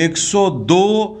102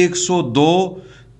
102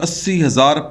80,000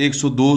102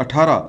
18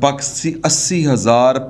80,000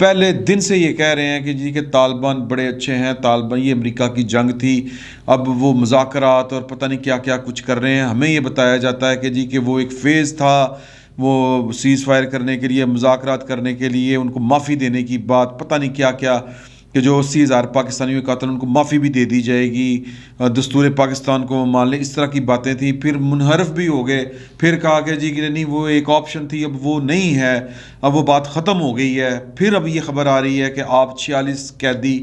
پہلے دن سے یہ کہہ رہے ہیں کہ جی کہ طالبان بڑے اچھے ہیں، طالبان یہ امریکہ کی جنگ تھی، اب وہ مذاکرات اور پتہ نہیں کیا کیا کچھ کر رہے ہیں. ہمیں یہ بتایا جاتا ہے کہ جی کہ وہ ایک فیز تھا، وہ سیز فائر کرنے کے لیے، مذاکرات کرنے کے لیے، ان کو معافی دینے کی بات، پتہ نہیں کیا کیا، کہ جو 80,000 پاکستانیوں کے قاتل ان کو معافی بھی دے دی جائے گی، دستور پاکستان کو مان لیں، اس طرح کی باتیں تھیں. پھر منحرف بھی ہو گئے، پھر کہا کہ جی کہ نہیں وہ ایک آپشن تھی، اب وہ نہیں ہے، اب وہ بات ختم ہو گئی ہے. پھر اب یہ خبر آ رہی ہے کہ آپ 46 قیدی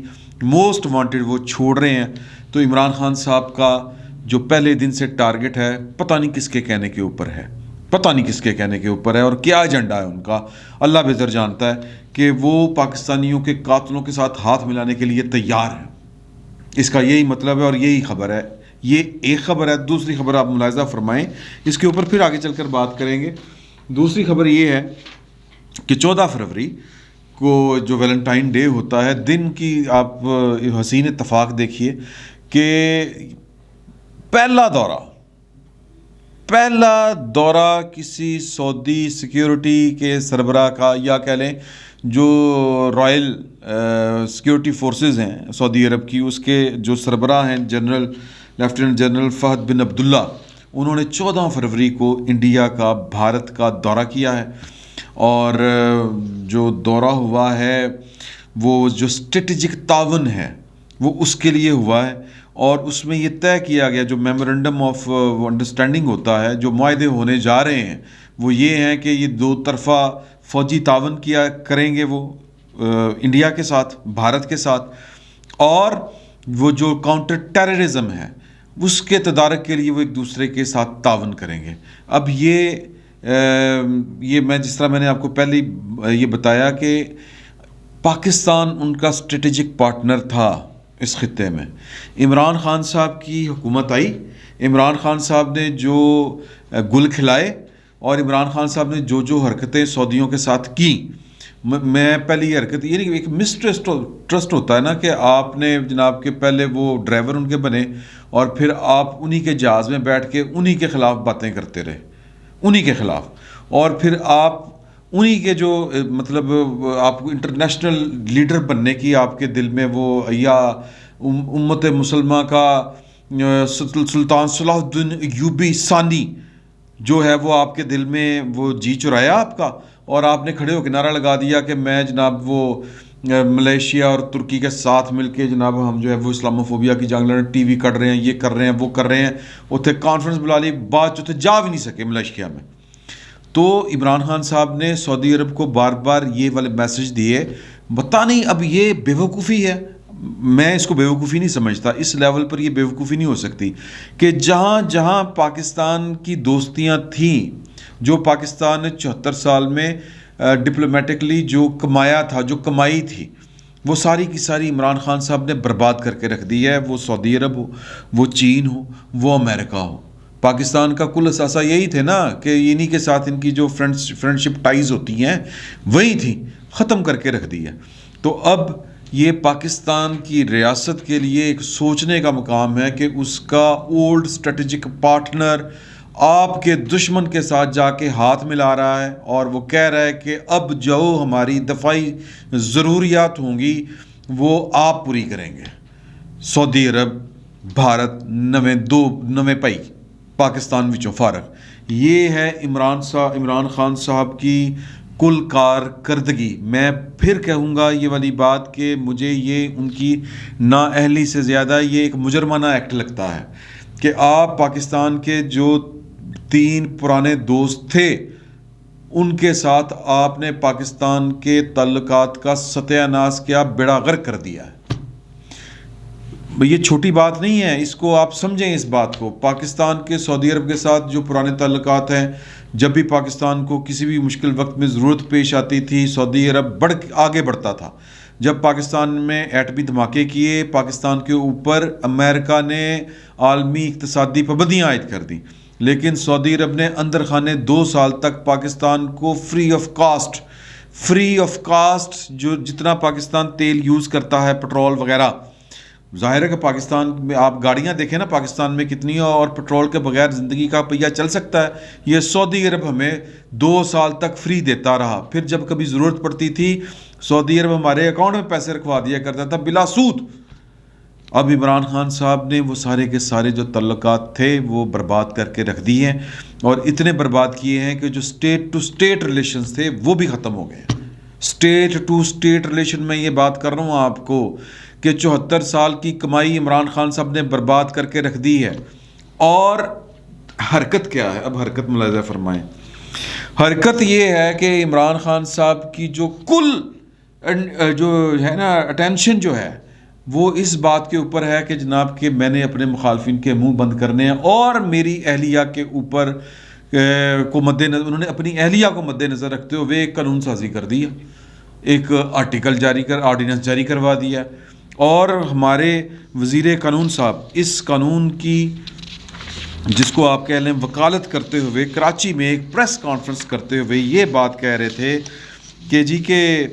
موسٹ وانٹڈ وہ چھوڑ رہے ہیں. تو عمران خان صاحب کا جو پہلے دن سے ٹارگٹ ہے، پتہ نہیں کس کے کہنے کے اوپر ہے، پتہ نہیں کس کے کہنے کے اوپر ہے اور کیا ایجنڈا ہے ان کا، اللہ بہتر جانتا ہے، کہ وہ پاکستانیوں کے قاتلوں کے ساتھ ہاتھ ملانے کے لیے تیار ہیں. اس کا یہی مطلب ہے اور یہی خبر ہے. یہ ایک خبر ہے. دوسری خبر آپ ملاحظہ فرمائیں، اس کے اوپر پھر آگے چل کر بات کریں گے. دوسری خبر یہ ہے کہ 14 فروری کو جو ویلنٹائن ڈے ہوتا ہے، دن کی آپ حسین اتفاق دیکھیے کہ پہلا دورہ کسی سعودی سیکیورٹی کے سربراہ کا، یا کہہ لیں جو رائل سیکیورٹی فورسز ہیں سعودی عرب کی، اس کے جو سربراہ ہیں لیفٹیننٹ جنرل فہد بن عبداللہ، انہوں نے 14 فروری کو انڈیا کا، بھارت کا دورہ کیا ہے. اور جو دورہ ہوا ہے وہ جو اسٹریٹجک تعاون ہے وہ اس کے لیے ہوا ہے. اور اس میں یہ طے کیا گیا، جو میمورنڈم آف انڈرسٹینڈنگ ہوتا ہے، جو معاہدے ہونے جا رہے ہیں وہ یہ ہیں کہ یہ 2 طرفہ فوجی تعاون کیا کریں گے وہ انڈیا کے ساتھ، بھارت کے ساتھ، اور وہ جو کاؤنٹر ٹیررزم ہے اس کے تدارک کے لیے وہ ایک دوسرے کے ساتھ تعاون کریں گے. اب یہ میں جس طرح میں نے آپ کو پہلے یہ بتایا کہ پاکستان ان کا اسٹریٹجک پارٹنر تھا اس خطے میں. عمران خان صاحب کی حکومت آئی، عمران خان صاحب نے جو گل کھلائے اور عمران خان صاحب نے جو حرکتیں سعودیوں کے ساتھ کی، میں پہلی یہ حرکت یہ نہیں کہ ایک ٹرسٹ ہوتا ہے نا، کہ آپ نے جناب کے پہلے وہ ڈرائیور ان کے بنے اور پھر آپ انہی کے جہاز میں بیٹھ کے انہی کے خلاف باتیں کرتے رہے، انہی کے خلاف، اور پھر آپ انہی کے جو مطلب آپ کو انٹرنیشنل لیڈر بننے کی آپ کے دل میں وہ، یا امت مسلمہ کا سلطان صلاح الدین ایوبی ثانی جو ہے وہ آپ کے دل میں وہ جی چرایا آپ کا، اور آپ نے کھڑے ہو کے نعرہ لگا دیا کہ میں جناب وہ ملیشیا اور ترکی کے ساتھ مل کے جناب ہم جو ہے وہ اسلاموفوبیا کی جنگ لڑ، ٹی وی کر رہے ہیں، یہ کر رہے ہیں، وہ کر رہے ہیں. اتنے کانفرنس بلا لی، بات جو جا بھی نہیں سکے ملیشیا میں. تو عمران خان صاحب نے سعودی عرب کو بار بار یہ والے میسج دیے. بتا نہیں اب یہ بیوقوفی ہے، میں اس کو بیوقوفی نہیں سمجھتا، اس لیول پر یہ بیوقوفی نہیں ہو سکتی کہ جہاں جہاں پاکستان کی دوستیاں تھیں، جو پاکستان نے 74 سال میں ڈپلومیٹکلی جو کمایا تھا، جو کمائی تھی، وہ ساری کی ساری عمران خان صاحب نے برباد کر کے رکھ دی ہے. وہ سعودی عرب ہو، وہ چین ہو، وہ امریکہ ہو. پاکستان کا کل اثاثہ یہی تھے نا کہ انہی کے ساتھ ان کی جو فرینڈشپ ٹائز ہوتی ہیں وہی تھیں، ختم کر کے رکھ دی ہے. تو اب یہ پاکستان کی ریاست کے لیے ایک سوچنے کا مقام ہے کہ اس کا اولڈ اسٹریٹجک پارٹنر آپ کے دشمن کے ساتھ جا کے ہاتھ ملا رہا ہے، اور وہ کہہ رہا ہے کہ اب جو ہماری دفاعی ضروریات ہوں گی وہ آپ پوری کریں گے. سعودی عرب، بھارت، نویں پائی پاکستان وچوں فارغ. یہ ہے عمران خان صاحب کی کل کارکردگی. میں پھر کہوں گا یہ والی بات کہ مجھے یہ ان کی نااہلی سے زیادہ یہ ایک مجرمانہ ایکٹ لگتا ہے کہ آپ پاکستان کے جو 3 پرانے دوست تھے ان کے ساتھ آپ نے پاکستان کے تعلقات کا ستیہ ناش کیا، بیڑا غرق کر دیا ہے. یہ چھوٹی بات نہیں ہے، اس کو آپ سمجھیں. اس بات کو پاکستان کے سعودی عرب کے ساتھ جو پرانے تعلقات ہیں، جب بھی پاکستان کو کسی بھی مشکل وقت میں ضرورت پیش آتی تھی سعودی عرب آگے بڑھتا تھا. جب پاکستان میں ایٹمی دھماکے کیے، پاکستان کے اوپر امریکہ نے عالمی اقتصادی پابندیاں عائد کر دیں، لیکن سعودی عرب نے اندر خانے 2 سال تک پاکستان کو فری آف کاسٹ جو جتنا پاکستان تیل یوز کرتا ہے، پٹرول وغیرہ، ظاہر ہے کہ پاکستان میں آپ گاڑیاں دیکھیں نا پاکستان میں کتنی، اور پٹرول کے بغیر زندگی کا پہیہ چل سکتا ہے؟ یہ سعودی عرب ہمیں 2 سال تک فری دیتا رہا، پھر جب کبھی ضرورت پڑتی تھی سعودی عرب ہمارے اکاؤنٹ میں پیسے رکھوا دیا کرتا تھا بلا سود۔ اب عمران خان صاحب نے وہ سارے کے سارے جو تعلقات تھے وہ برباد کر کے رکھ دیے ہیں، اور اتنے برباد کیے ہیں کہ جو اسٹیٹ ٹو اسٹیٹ ریلیشنز تھے وہ بھی ختم ہو گئے ہیں۔ اسٹیٹ ٹو اسٹیٹ ریلیشن میں یہ بات کر رہا ہوں آپ کو کہ 74 سال کی کمائی عمران خان صاحب نے برباد کر کے رکھ دی ہے۔ اور حرکت کیا ہے؟ اب حرکت ملاحظہ فرمائیں۔ حرکت یہ ہے کہ عمران خان صاحب کی جو کل جو ہے نا اٹینشن جو ہے وہ اس بات کے اوپر ہے کہ جناب کہ میں نے اپنے مخالفین کے منہ بند کرنے ہیں، اور میری اہلیہ کے اوپر کو مد نظر، انہوں نے اپنی اہلیہ کو مد نظر رکھتے ہوئے ایک قانون سازی کر دیا، ایک آرڈیننس جاری کروا دیا، اور ہمارے وزیر قانون صاحب اس قانون کی جس کو آپ کہہ لیں وکالت کرتے ہوئے کراچی میں ایک پریس کانفرنس کرتے ہوئے یہ بات کہہ رہے تھے کہ جی کہ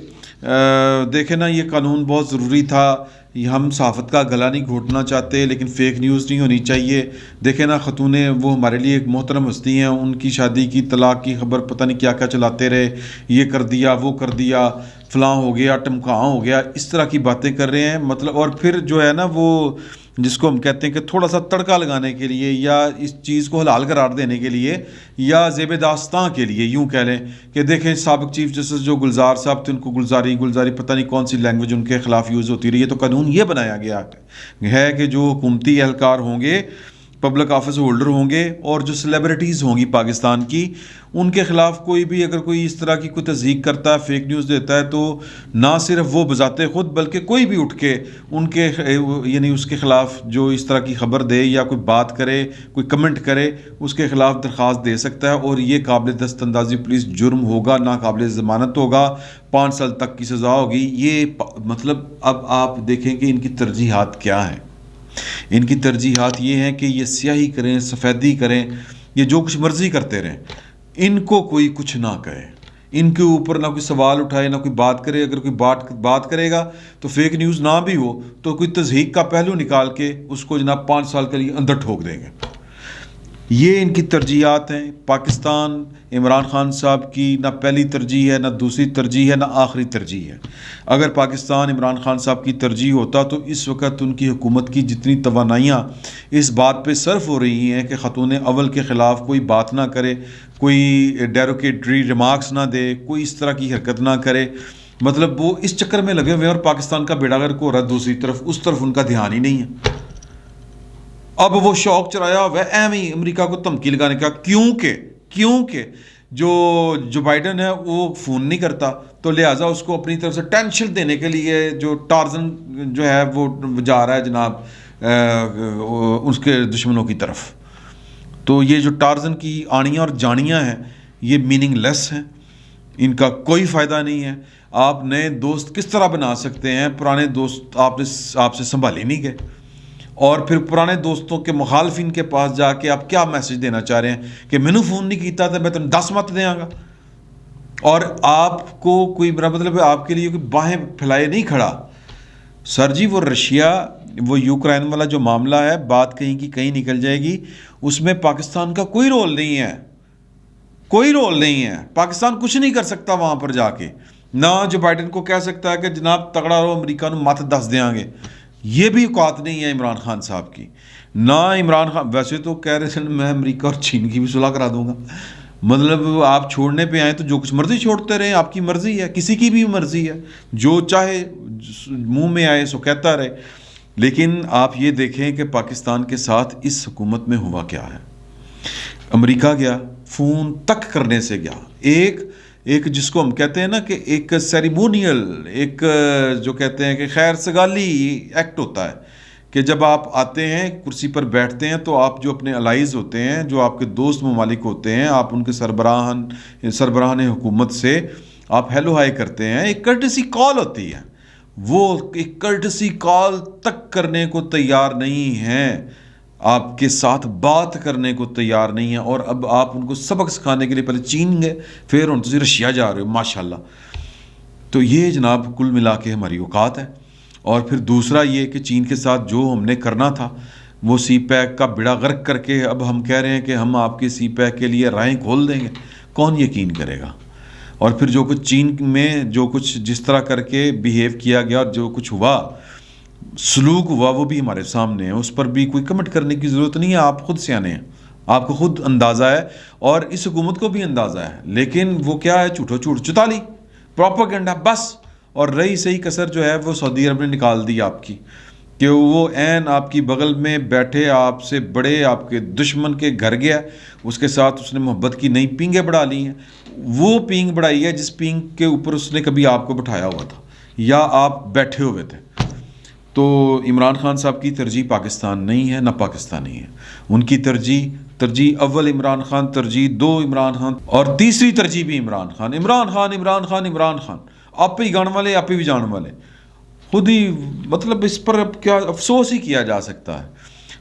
دیکھیں نا یہ قانون بہت ضروری تھا، ہم صحافت کا گلا نہیں گھونٹنا چاہتے لیکن فیک نیوز نہیں ہونی چاہیے۔ دیکھیں نا خاتونیں وہ ہمارے لیے ایک محترم ہستی ہیں، ان کی شادی کی طلاق کی خبر پتہ نہیں کیا کیا چلاتے رہے، یہ کر دیا وہ کر دیا، فلاں ہو گیا ٹمکاں ہو گیا، اس طرح کی باتیں کر رہے ہیں مطلب۔ اور پھر جو ہے نا وہ جس کو ہم کہتے ہیں کہ تھوڑا سا تڑکا لگانے کے لیے یا اس چیز کو حلال قرار دینے کے لیے یا زیب داستاں کے لیے یوں کہہ لیں کہ دیکھیں سابق چیف جسٹس جو گلزار صاحب تھے ان کو گلزاری پتہ نہیں کون سی لینگویج ان کے خلاف یوز ہوتی رہی ہے، تو قانون یہ بنایا گیا ہے کہ جو حکومتی اہلکار ہوں گے، پبلک آفس ہولڈر ہوں گے، اور جو سیلیبریٹیز ہوں گی پاکستان کی، ان کے خلاف کوئی بھی اگر کوئی اس طرح کی کوئی تصدیق کرتا ہے، فیک نیوز دیتا ہے، تو نہ صرف وہ بذات خود بلکہ کوئی بھی اٹھ کے ان کے یعنی اس کے خلاف جو اس طرح کی خبر دے یا کوئی بات کرے، کوئی کمنٹ کرے، اس کے خلاف درخواست دے سکتا ہے، اور یہ قابل دست اندازی پولیس جرم ہوگا، ناقابل ضمانت ہوگا، 5 سال تک کی سزا ہوگی۔ یہ مطلب اب آپ دیکھیں کہ ان کی ترجیحات کیا ہیں۔ ان کی ترجیحات یہ ہیں کہ یہ سیاہی کریں، سفیدی کریں، یہ جو کچھ مرضی کرتے رہیں، ان کو کوئی کچھ نہ کہے، ان کے اوپر نہ کوئی سوال اٹھائے، نہ کوئی بات کرے۔ اگر کوئی بات کرے گا تو فیک نیوز نہ بھی ہو تو کوئی تصحیح کا پہلو نکال کے اس کو جناب 5 سال کے لیے اندر ٹھوک دیں گے۔ یہ ان کی ترجیحات ہیں۔ پاکستان عمران خان صاحب کی نہ پہلی ترجیح ہے، نہ دوسری ترجیح ہے، نہ آخری ترجیح ہے۔ اگر پاکستان عمران خان صاحب کی ترجیح ہوتا تو اس وقت ان کی حکومت کی جتنی توانائیاں اس بات پہ صرف ہو رہی ہیں کہ خاتون اول کے خلاف کوئی بات نہ کرے، کوئی ڈیروکیٹری ریمارکس نہ دے، کوئی اس طرح کی حرکت نہ کرے، مطلب وہ اس چکر میں لگے ہوئے ہیں، اور پاکستان کا بیڑا غرق ہو رہا ہے دوسری طرف، اس طرف ان کا دھیان ہی نہیں ہے۔ اب وہ شوق چرایا ہوا ہے ایویں امریکہ کو دھمکی لگانے کا، کیونکہ جو بائیڈن ہے وہ فون نہیں کرتا، تو لہٰذا اس کو اپنی طرف سے ٹینشن دینے کے لیے جو ٹارزن جو ہے وہ جا رہا ہے جناب اس کے دشمنوں کی طرف۔ تو یہ جو ٹارزن کی آنیاں اور جانیاں ہیں یہ میننگ لیس ہیں، ان کا کوئی فائدہ نہیں ہے۔ آپ نئے دوست کس طرح بنا سکتے ہیں؟ پرانے دوست آپ سے سنبھالے نہیں گئے، اور پھر پرانے دوستوں کے مخالفین کے پاس جا کے آپ کیا میسج دینا چاہ رہے ہیں کہ مینوں فون نہیں کیتا تو میں تمہیں 10 مت دیاں گا، اور آپ کو کوئی میرا مطلب ہے آپ کے لیے کوئی باہیں پھیلائے نہیں کھڑا۔ سر جی وہ رشیا وہ یوکرائن والا جو معاملہ ہے، بات کہیں کی کہیں نکل جائے گی، اس میں پاکستان کا کوئی رول نہیں ہے، کوئی رول نہیں ہے۔ پاکستان کچھ نہیں کر سکتا وہاں پر جا کے، نہ جو بائیڈن کو کہہ سکتا ہے کہ جناب تگڑا رہو امریکہ نو مت 10 دیاں گے، یہ بھی اوقات نہیں ہے عمران خان صاحب کی۔ نہ عمران خان ویسے تو کہہ رہے تھے میں امریکہ اور چین کی بھی صلح کرا دوں گا، مطلب آپ چھوڑنے پہ آئیں تو جو کچھ مرضی چھوڑتے رہیں، آپ کی مرضی ہے، کسی کی بھی مرضی ہے، جو چاہے منہ میں آئے سو کہتا رہے۔ لیکن آپ یہ دیکھیں کہ پاکستان کے ساتھ اس حکومت میں ہوا کیا ہے۔ امریکہ گیا، فون تک کرنے سے گیا، ایک جس کو ہم کہتے ہیں نا کہ ایک سیریمونیل، ایک جو کہتے ہیں کہ خیر سگالی ایکٹ ہوتا ہے کہ جب آپ آتے ہیں کرسی پر بیٹھتے ہیں تو آپ جو اپنے الائز ہوتے ہیں، جو آپ کے دوست ممالک ہوتے ہیں، آپ ان کے سربراہان حکومت سے آپ ہیلو ہائی کرتے ہیں، ایک کرٹسی کال ہوتی ہے، وہ ایک کرٹسی کال تک کرنے کو تیار نہیں ہیں، آپ کے ساتھ بات کرنے کو تیار نہیں ہیں، اور اب آپ ان کو سبق سکھانے کے لیے پہلے چین گئے، پھر ان سے رشیا جا رہے ہو، ماشاءاللہ۔ تو یہ جناب کل ملا کے ہماری اوقات ہے، اور پھر دوسرا یہ کہ چین کے ساتھ جو ہم نے کرنا تھا وہ سی پیک کا بیڑا غرق کر کے اب ہم کہہ رہے ہیں کہ ہم آپ کے سی پیک کے لیے راہیں کھول دیں گے، کون یقین کرے گا؟ اور پھر جو کچھ چین میں جو کچھ جس طرح کر کے بیہیو کیا گیا اور جو کچھ ہوا، سلوک ہوا، وہ بھی ہمارے سامنے ہے، اس پر بھی کوئی کمنٹ کرنے کی ضرورت نہیں ہے، آپ خود سیانے ہیں، آپ کو خود اندازہ ہے اور اس حکومت کو بھی اندازہ ہے، لیکن وہ کیا ہے، جھوٹو جھوٹ چتالی، پروپیگنڈا بس۔ اور رہی صحیح کسر جو ہے وہ سعودی عرب نے نکال دی آپ کی، کہ وہ عین آپ کی بغل میں بیٹھے آپ سے بڑے آپ کے دشمن کے گھر گیا، اس کے ساتھ اس نے محبت کی نئی پینگیں بڑھا لی ہیں، وہ پینگ بڑھائی ہے جس پینگ کے اوپر اس نے کبھی آپ کو بٹھایا ہوا تھا یا آپ بیٹھے ہوئے تھے۔ تو عمران خان صاحب کی ترجیح پاکستان نہیں ہے، نہ پاکستانی ہے، ان کی ترجیح اول عمران خان، ترجیح دو عمران خان، اور تیسری ترجیح بھی عمران خان، عمران خان عمران خان عمران خان، آپ ہی گان والے، آپ ہی بھی جان والے، خود ہی مطلب اس پر اب کیا افسوس ہی کیا جا سکتا ہے۔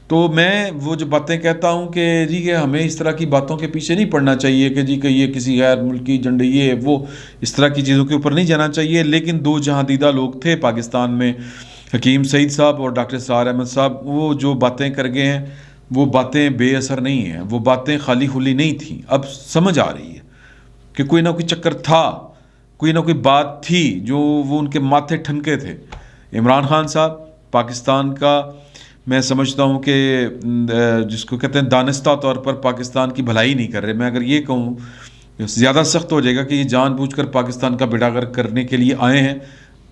تو میں وہ جو باتیں کہتا ہوں کہ جی کہ ہمیں اس طرح کی باتوں کے پیچھے نہیں پڑنا چاہیے کہ جی کہ یہ کسی غیر ملکی جھنڈے یہ وہ اس طرح کی چیزوں کے اوپر نہیں جانا چاہیے، لیکن دو جہاں دیدہ لوگ تھے پاکستان میں، حکیم سعید صاحب اور ڈاکٹر سرار احمد صاحب، وہ جو باتیں کر گئے ہیں وہ باتیں بے اثر نہیں ہیں، وہ باتیں خالی خلی نہیں تھیں، اب سمجھ آ رہی ہے کہ کوئی نہ کوئی چکر تھا، کوئی نہ کوئی بات تھی جو وہ ان کے ماتھے ٹھنکے تھے۔ عمران خان صاحب پاکستان کا، میں سمجھتا ہوں کہ جس کو کہتے ہیں دانستہ طور پر پاکستان کی بھلائی نہیں کر رہے۔ میں اگر یہ کہوں زیادہ سخت ہو جائے گا کہ یہ جان بوجھ کر پاکستان کا بیڑا غرق کرنے کے لیے آئے ہیں،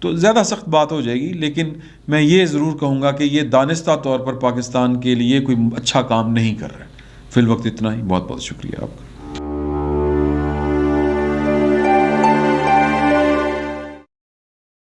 تو زیادہ سخت بات ہو جائے گی، لیکن میں یہ ضرور کہوں گا کہ یہ دانستہ طور پر پاکستان کے لیے کوئی اچھا کام نہیں کر رہے۔ فی الوقت اتنا ہی، بہت بہت شکریہ آپ کا۔